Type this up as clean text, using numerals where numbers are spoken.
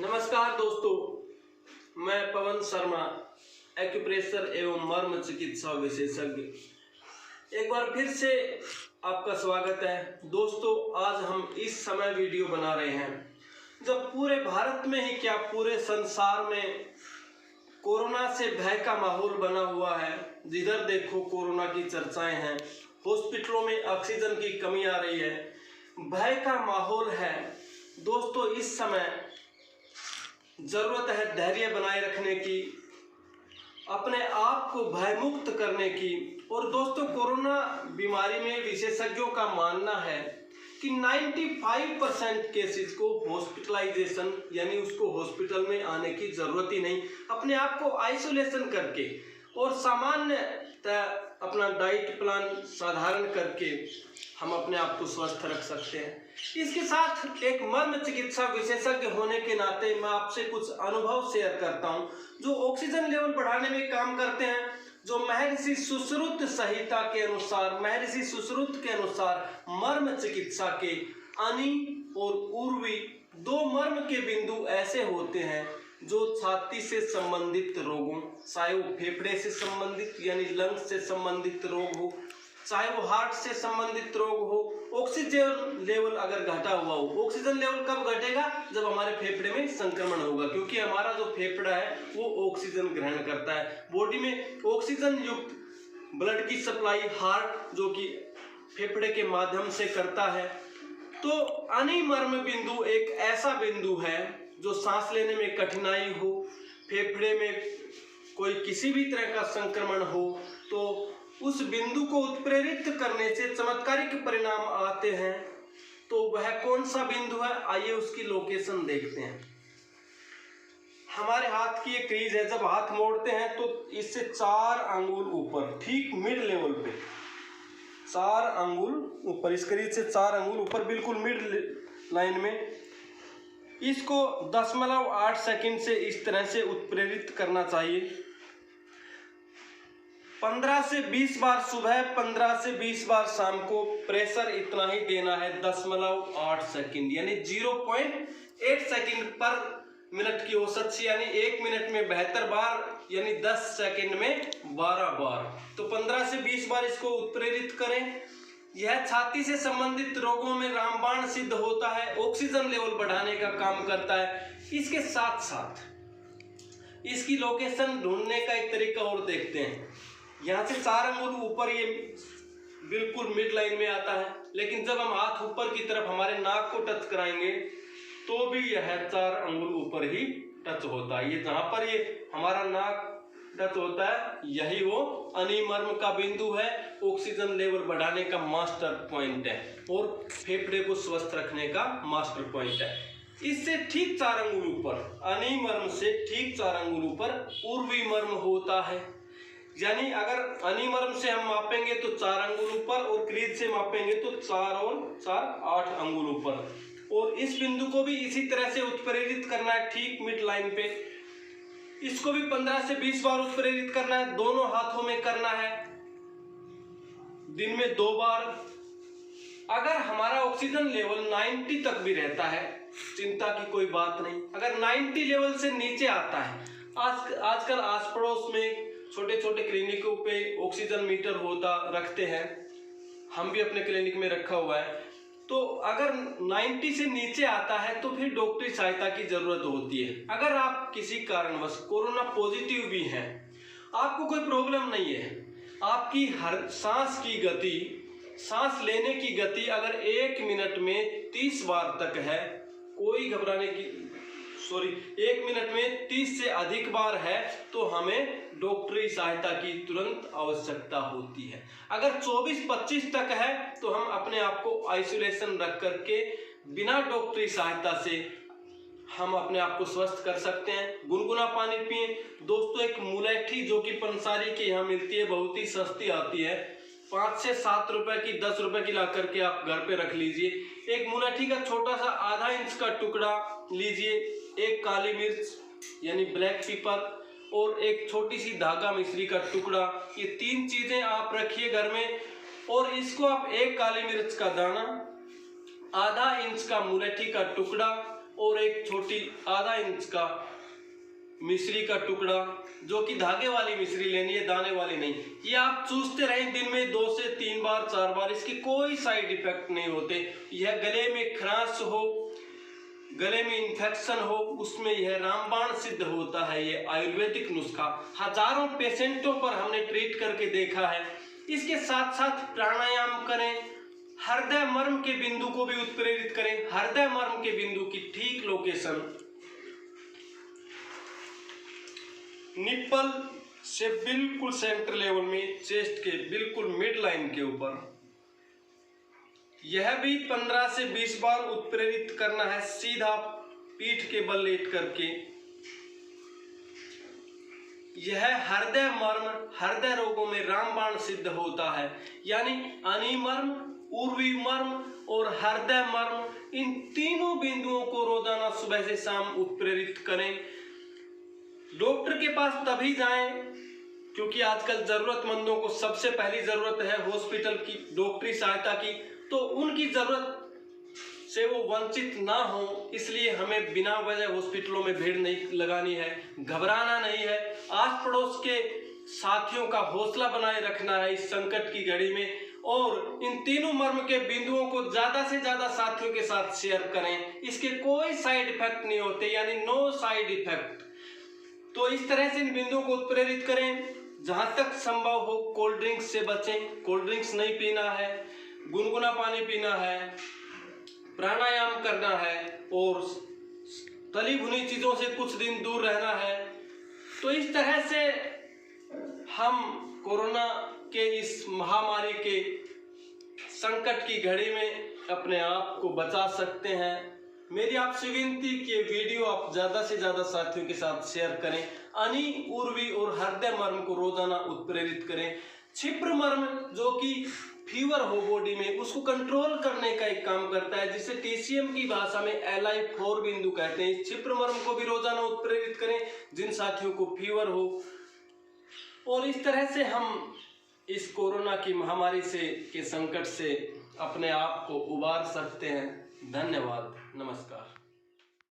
नमस्कार दोस्तों, मैं पवन शर्मा, एक्यूप्रेशर एवं मर्म चिकित्सा विशेषज्ञ, एक बार फिर से आपका स्वागत है। दोस्तों, आज हम इस समय वीडियो बना रहे हैं जब पूरे भारत में ही क्या पूरे संसार में कोरोना से भय का माहौल बना हुआ है। जिधर देखो कोरोना की चर्चाएं हैं, हॉस्पिटलों में ऑक्सीजन की कमी आ रही है, भय का माहौल है। दोस्तों, इस समय जरूरत है धैर्य बनाए रखने की, अपने आप को भयमुक्त करने की। और दोस्तों, कोरोना बीमारी में विशेषज्ञों का मानना है कि 95% केसेस को हॉस्पिटलाइजेशन यानी उसको हॉस्पिटल में आने की जरूरत ही नहीं, अपने आप को आइसोलेशन करके और सामान्य अपना डाइट प्लान साधारण करके हम अपने आप को स्वस्थ रख सकते हैं। इसके साथ एक मर्म चिकित्सा विशेषज्ञ होने के नाते मैं आपसे कुछ अनुभव शेयर करता हूं, जो ऑक्सीजन लेवल बढ़ाने में काम करते हैं, जो महर्षि सुश्रुत संहिता के अनुसार, महर्षि सुश्रुत के अनुसार मर्म चिकित्सा के अनि और उर्वी दो मर्म के बिंदु ऐसे होते हैं जो छाती से संबंधित रोगों, चाहे वो फेफड़े से संबंधित यानी लंग्स से संबंधित रोग हो, चाहे वो हार्ट से संबंधित रोग हो, ऑक्सीजन लेवल अगर घटा हुआ हो। ऑक्सीजन लेवल कब घटेगा? जब हमारे फेफड़े में संक्रमण होगा, क्योंकि हमारा जो फेफड़ा है वो ऑक्सीजन ग्रहण करता है। बॉडी में ऑक्सीजन युक्त ब्लड की सप्लाई हार्ट जो कि फेफड़े के माध्यम से करता है। तो अनिमर्म बिंदु एक ऐसा बिंदु है जो सांस लेने में कठिनाई हो, फेफड़े में कोई किसी भी तरह का संक्रमण हो, तो उस बिंदु को उत्प्रेरित करने से चमत्कारिक परिणाम आते हैं। तो वह कौन सा बिंदु है, आइए उसकी लोकेशन देखते हैं। हमारे हाथ की एक क्रीज है, जब हाथ मोड़ते हैं तो इससे 4 अंगुल ऊपर, ठीक मिड लेवल पे 4 अंगुल ऊपर, इस क्रीज से 4 अंगुल ऊपर बिल्कुल मिड लाइन में, इसको 0.8 सेकंड से इस तरह से उत्प्रेरित करना चाहिए। 15 से 20 बार सुबह, 15 से 20 बार शाम को प्रेशर इतना ही देना है, 0.8 सेकंड यानी 0.8 सेकंड पर मिनट की औसत से, यानी 1 मिनट में 72 बार यानी 10 सेकंड में 12 बार। तो 15 से 20 बार इसको उत्प्रेरित करें। यह छाती से संबंधित रोगों में रामबाण सिद्ध होता है, ऑक्सीजन लेवल बढ़ाने का काम करता है। इसके साथ साथ इसकी लोकेशन ढूंढने का एक तरीका और देखते हैं। यहाँ से 4 अंगुल ऊपर ये बिल्कुल मिड लाइन में आता है, लेकिन जब हम हाथ ऊपर की तरफ हमारे नाक को टच कराएंगे तो भी यह 4 अंगुल ऊपर ही टच होता है। ये जहाँ पर ये हमारा नाक टच होता है यही वो अनिमर्म का बिंदु है, ऑक्सीजन लेवल बढ़ाने का मास्टर पॉइंट है और फेफड़े को स्वस्थ रखने का मास्टर पॉइंट है। इससे ठीक 4 अंगुल ऊपर, अनिमर्म से ठीक 4 अंगुल ऊपर उर्वी मर्म होता है। यानी अगर अनिमर्म से हम मापेंगे तो 4 अंगुल ऊपर और क्रीज से मापेंगे तो 4 और 4 8 अंगुल ऊपर। और इस बिंदु को भी इसी तरह से उत्प्रेरित करना है, ठीक मिड लाइन पे। इसको भी 15 से 20 बार उत्प्रेरित करना है, दोनों हाथों में करना है, दिन में 2 बार। अगर हमारा ऑक्सीजन लेवल 90 तक भी रहता है, चिंता की कोई बात नहीं। अगर 90 लेवल से नीचे आता है, आजकल आस पड़ोस में छोटे छोटे क्लिनिकों पे ऑक्सीजन मीटर होता रखते हैं, हम भी अपने क्लिनिक में रखा हुआ है। तो अगर 90 से नीचे आता है तो फिर डॉक्टरी सहायता की जरूरत होती है। अगर आप किसी कारणवश कोरोना पॉजिटिव भी हैं, आपको कोई प्रॉब्लम नहीं है, आपकी हर सांस की गति, सांस लेने की गति अगर 1 मिनट में 30 बार तक है, कोई घबराने की 1 मिनट में 30 से अधिक बार है तो हमें डॉक्टरी सहायता की तुरंत आवश्यकता होती है। अगर 24-25 तक है तो हम अपने आप को आइसोलेशन रख करके बिना डॉक्टरी सहायता से हम अपने आप को स्वस्थ कर सकते हैं। गुनगुना पानी पिए। दोस्तों, एक मुलेठी जो कि पंसारी के यहाँ मिलती है, बहुत ही सस्ती आती है, 5 से 7 रुपए की, 10 रुपए की ला करके आप घर पे रख लीजिए। एक मुलेठी का छोटा सा आधा इंच का टुकड़ा लीजिए, एक काली मिर्च यानी ब्लैक पेपर और एक छोटी सी धागा मिश्री का टुकड़ा, ये 3 चीजें आप रखिए घर में। और इसको आप एक काली मिर्च का दाना, आधा इंच का मुलेठी का टुकड़ा और एक छोटी आधा इंच का मिश्री का टुकड़ा, जो कि धागे वाली मिश्री लेनी है, दाने वाली नहीं। ये आप चूसते रहें दिन में 2 से 3 बार 4 बार, इसके कोई साइड इफेक्ट नहीं होते। यह गले में खराश हो, गले में इन्फेक्शन हो, उसमें यह रामबाण सिद्ध होता है। ये आयुर्वेदिक नुस्खा हजारों पेशेंटों पर हमने ट्रीट करके देखा है। इसके साथ साथ प्राणायाम करें, हृदय मर्म के बिंदु को भी उत्प्रेरित करें। हृदय मर्म के बिंदु की ठीक लोकेशन निप्पल से बिल्कुल सेंटर लेवल में, चेस्ट के बिल्कुल मिड लाइन के ऊपर। यह भी 15 से 20 बार उत्प्रेरित करना है, सीधा पीठ के बल लेट करके। यह हृदय मर्म, हृदय रोगों में रामबाण सिद्ध होता है। यानी अनिमर्म, उर्वी मर्म और हृदय मर्म, इन तीनों बिंदुओं को रोजाना सुबह से शाम उत्प्रेरित करें। डॉक्टर के पास तभी जाएं क्योंकि आजकल जरूरतमंदों को सबसे पहली जरूरत है हॉस्पिटल की, डॉक्टरी सहायता की, तो उनकी जरूरत से वो वंचित ना हो, इसलिए हमें बिना वजह हॉस्पिटलों में भीड़ नहीं लगानी है, घबराना नहीं है। आस पड़ोस के साथियों का हौसला बनाए रखना है इस संकट की घड़ी में, और इन तीनों मर्म के बिंदुओं को ज्यादा से ज्यादा साथियों के साथ शेयर करें। इसके कोई साइड इफेक्ट नहीं होते, यानी नो साइड इफेक्ट। तो इस तरह से इन बिंदुओं को उत्प्रेरित करें। जहां तक संभव हो कोल्ड ड्रिंक्स से बचें, कोल्ड ड्रिंक्स नहीं पीना है, गुनगुना पानी पीना है, प्राणायाम करना है और तली भुनी चीजों से कुछ दिन दूर रहना है। तो इस तरह से हम कोरोना के इस महामारी के संकट की घड़ी में अपने आप को बचा सकते हैं। मेरी आपसे विनती कि ये वीडियो आप ज्यादा से ज्यादा साथियों के साथ शेयर करें। अनि, उर्वी और हृदय मर्म को रोजाना उत्प्रेरित करें। क्षिप्र मर्म, जो कि फीवर हो बॉडी में, उसको कंट्रोल करने का एक काम करता है, जिसे टीसीएम की भाषा में LI4 बिंदु कहते हैं। इस क्षिप्र मर्म को भी रोजाना उत्प्रेरित करें जिन साथियों को फीवर हो। और इस तरह से हम इस कोरोना की महामारी से के संकट से अपने आप को उबार सकते हैं। धन्यवाद, नमस्कार।